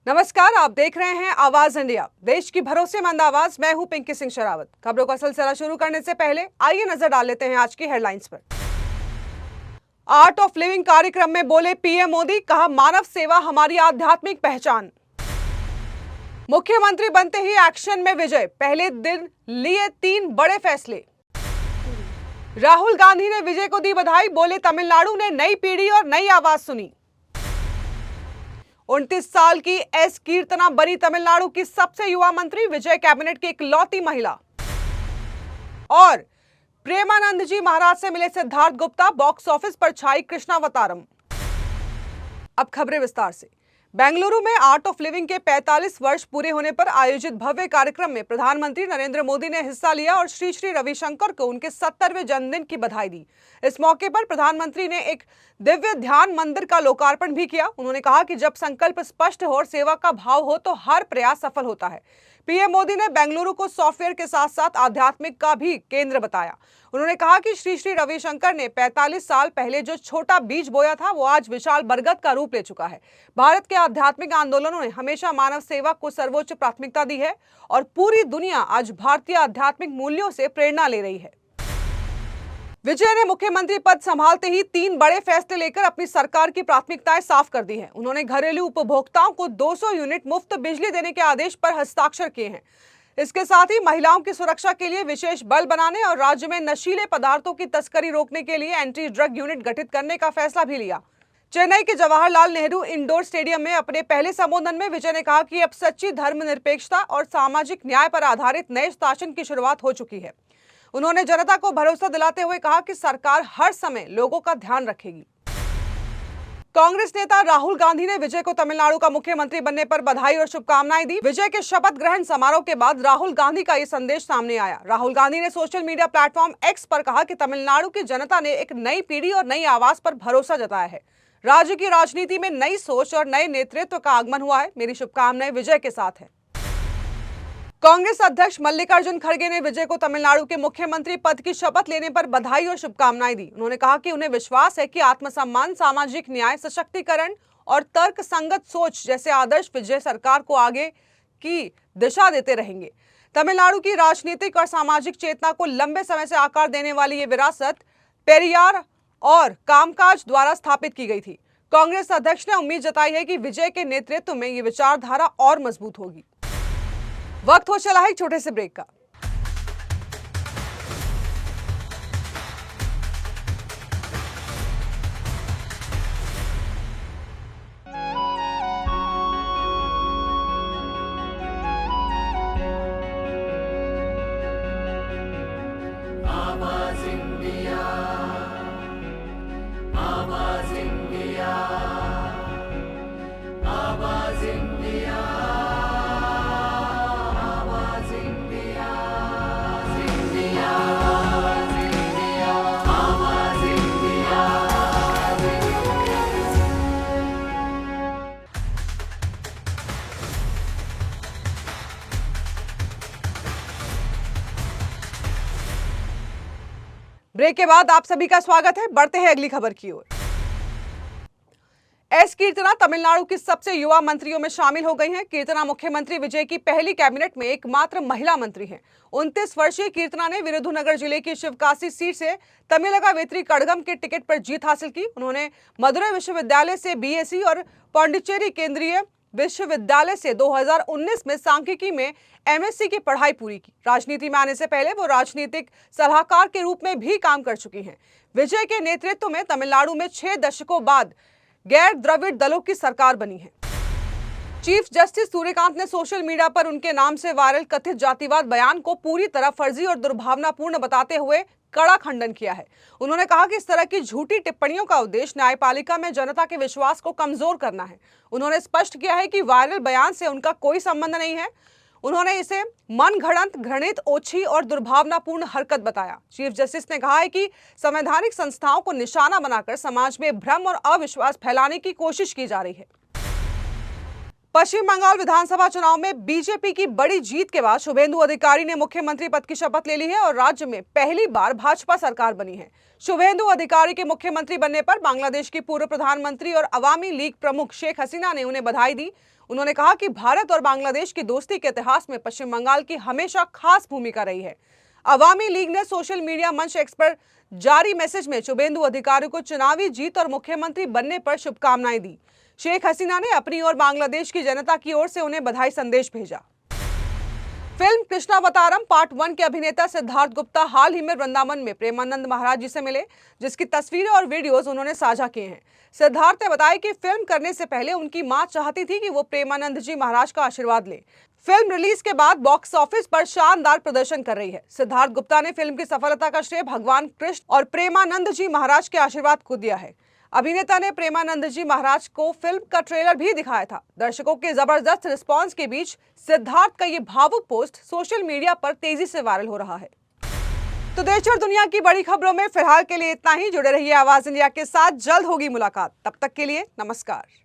नमस्कार, आप देख रहे हैं आवाज इंडिया, देश की भरोसेमंद आवाज। मैं हूं पिंकी सिंह शरावत। खबरों का सिलसिला शुरू करने से पहले आइए नजर डाल लेते हैं आज की हेडलाइंस पर। आर्ट ऑफ लिविंग कार्यक्रम में बोले पीएम मोदी, कहा मानव सेवा हमारी आध्यात्मिक पहचान। मुख्यमंत्री बनते ही एक्शन में विजय, पहले दिन लिए 3 बड़े फैसले। राहुल गांधी ने विजय को दी बधाई, बोले तमिलनाडु ने नई पीढ़ी और नई आवाज सुनी। 29 साल की एस कीर्तना बनी तमिलनाडु की सबसे युवा मंत्री, विजय कैबिनेट की इकलौती महिला। और प्रेमानंद जी महाराज से मिले सिद्धार्थ गुप्ता, बॉक्स ऑफिस पर छाई कृष्णावतारम। अब खबरें विस्तार से। बेंगलुरु में आर्ट ऑफ लिविंग के 45 वर्ष पूरे होने पर आयोजित भव्य कार्यक्रम में प्रधानमंत्री नरेंद्र मोदी ने हिस्सा लिया और श्री श्री रविशंकर को उनके 70वें जन्मदिन की बधाई दी। इस मौके पर प्रधानमंत्री ने एक दिव्य ध्यान मंदिर का लोकार्पण भी किया। उन्होंने कहा कि जब संकल्प स्पष्ट हो और सेवा का भाव हो तो हर प्रयास सफल होता है। पीएम मोदी ने बेंगलुरु को सॉफ्टवेयर के साथ साथ आध्यात्मिक का भी केंद्र बताया। उन्होंने कहा कि श्री श्री रविशंकर ने 45 साल पहले जो छोटा बीज बोया था वो आज विशाल बरगद का रूप ले चुका है। भारत के आध्यात्मिक आंदोलनों ने हमेशा मानव सेवा को सर्वोच्च प्राथमिकता दी है और पूरी दुनिया आज भारतीय आध्यात्मिक मूल्यों से प्रेरणा ले रही है। विजय ने मुख्यमंत्री पद संभालते ही 3 बड़े फैसले लेकर अपनी सरकार की प्राथमिकताएं साफ कर दी हैं। उन्होंने घरेलू उपभोक्ताओं को 200 यूनिट मुफ्त बिजली देने के आदेश पर हस्ताक्षर किए हैं। इसके साथ ही महिलाओं की सुरक्षा के लिए विशेष बल बनाने और राज्य में नशीले पदार्थों की तस्करी रोकने के लिए एंटी ड्रग यूनिट गठित करने का फैसला भी लिया। चेन्नई के जवाहरलाल नेहरू इंडोर स्टेडियम में अपने पहले संबोधन में विजय ने कहा कि अब सच्ची धर्मनिरपेक्षता और सामाजिक न्याय पर आधारित नए शासन की शुरुआत हो चुकी है। उन्होंने जनता को भरोसा दिलाते हुए कहा कि सरकार हर समय लोगों का ध्यान रखेगी। कांग्रेस नेता राहुल गांधी ने विजय को तमिलनाडु का मुख्यमंत्री बनने पर बधाई और शुभकामनाएं दी। विजय के शपथ ग्रहण समारोह के बाद राहुल गांधी का ये संदेश सामने आया। राहुल गांधी ने सोशल मीडिया प्लेटफॉर्म एक्स पर कहा कि तमिलनाडु की जनता ने एक नई पीढ़ी और नई आवाज पर भरोसा जताया है। राज्य की राजनीति में नई सोच और नए नेतृत्व का आगमन हुआ है। मेरी शुभकामनाएं विजय के साथ है। कांग्रेस अध्यक्ष मल्लिकार्जुन खड़गे ने विजय को तमिलनाडु के मुख्यमंत्री पद की शपथ लेने पर बधाई और शुभकामनाएं दी। उन्होंने कहा कि उन्हें विश्वास है कि आत्मसम्मान, सामाजिक न्याय, सशक्तिकरण और तर्क संगत सोच जैसे आदर्श विजय सरकार को आगे की दिशा देते रहेंगे। तमिलनाडु की राजनीतिक और सामाजिक चेतना को लंबे समय से आकार देने वाली ये विरासत पेरियार और कामकाज द्वारा स्थापित की गई थी। कांग्रेस अध्यक्ष ने उम्मीद जताई है कि विजय के नेतृत्व में ये विचारधारा और मजबूत होगी। वक्त हो चला है एक छोटे से ब्रेक का। आवाज इंडिया, आवाज इंडिया, आवाज इंडिया, आवाज इंडिया, इंडिया, इंडिया, आवाज इंडिया। ब्रेक के बाद आप सभी का स्वागत है। बढ़ते हैं अगली खबर की ओर। एस कीर्तना तमिलनाडु की सबसे युवा मंत्रियों में शामिल हो गई हैं। कीर्तना मुख्यमंत्री विजय की पहली कैबिनेट में एकमात्र महिला मंत्री हैं। 29 वर्षीय कीर्तना ने विरुधुनगर जिले की शिवकाशी सीट से तमिलका वेत्री कड़गम के टिकट पर जीत हासिल की। उन्होंने मदुरै विश्वविद्यालय से बीएससी और पांडिचेरी केंद्रीय विश्वविद्यालय से 2019 में सांख्यिकी में एमएससी की पढ़ाई पूरी की। राजनीति में आने से पहले वो राजनीतिक सलाहकार के रूप में भी काम कर चुकी हैं। विजय के नेतृत्व में तमिलनाडु में 6 दशकों बाद गैर द्रविड़ दलों की सरकार बनी है। चीफ जस्टिस सूर्यकांत ने सोशल मीडिया पर उनके नाम से वायरल कथित जातिवाद बयान को पूरी तरह फर्जी और दुर्भावनापूर्ण बताते हुए कड़ा खंडन किया है। उन्होंने कहा कि इस तरह की झूठी टिप्पणियों का उद्देश्य न्यायपालिका में जनता के विश्वास को कमजोर करना है। उन्होंने स्पष्ट किया है कि वायरल बयान से उनका कोई संबंध नहीं है। उन्होंने इसे मनगढ़ंत, घृणित, ओछी और दुर्भावनापूर्ण हरकत बताया। चीफ जस्टिस ने कहा है कि संवैधानिक संस्थाओं को निशाना बनाकर समाज में भ्रम और अविश्वास फैलाने की कोशिश की जा रही है। पश्चिम बंगाल विधानसभा चुनाव में बीजेपी की बड़ी जीत के बाद शुभेंदु अधिकारी ने मुख्यमंत्री पद की शपथ ले ली है और राज्य में पहली बार भाजपा सरकार बनी है। शुभेंदु अधिकारी के मुख्यमंत्री बनने पर बांग्लादेश की पूर्व प्रधानमंत्री और अवामी लीग प्रमुख शेख हसीना ने उन्हें बधाई दी। उन्होंने कहा कि भारत और बांग्लादेश की दोस्ती के इतिहास में पश्चिम बंगाल की हमेशा खास भूमिका रही है। अवामी लीग ने सोशल मीडिया मंच एक्स पर जारी मैसेज में शुभेंदु अधिकारी को चुनावी जीत और मुख्यमंत्री बनने पर शुभकामनाएं दी। शेख हसीना ने अपनी और बांग्लादेश की जनता की ओर से उन्हें बधाई संदेश भेजा। फिल्म कृष्णावतारम पार्ट 1 के अभिनेता सिद्धार्थ गुप्ता हाल ही में वृंदावन में प्रेमानंद महाराज जी से मिले, जिसकी तस्वीरें और वीडियोस उन्होंने साझा किए हैं। सिद्धार्थ ने बताया कि फिल्म करने से पहले उनकी मां चाहती थी कि वो प्रेमानंद जी महाराज का आशीर्वाद ले। फिल्म रिलीज के बाद बॉक्स ऑफिस पर शानदार प्रदर्शन कर रही है। सिद्धार्थ गुप्ता ने फिल्म की सफलता का श्रेय भगवान कृष्ण और प्रेमानंद जी महाराज के आशीर्वाद को दिया है। अभिनेता ने प्रेमानंद जी महाराज को फिल्म का ट्रेलर भी दिखाया था। दर्शकों के जबरदस्त रिस्पांस के बीच सिद्धार्थ का ये भावुक पोस्ट सोशल मीडिया पर तेजी से वायरल हो रहा है। तो देश और दुनिया की बड़ी खबरों में फिलहाल के लिए इतना ही। जुड़े रहिए आवाज इंडिया के साथ, जल्द होगी मुलाकात। तब तक के लिए नमस्कार।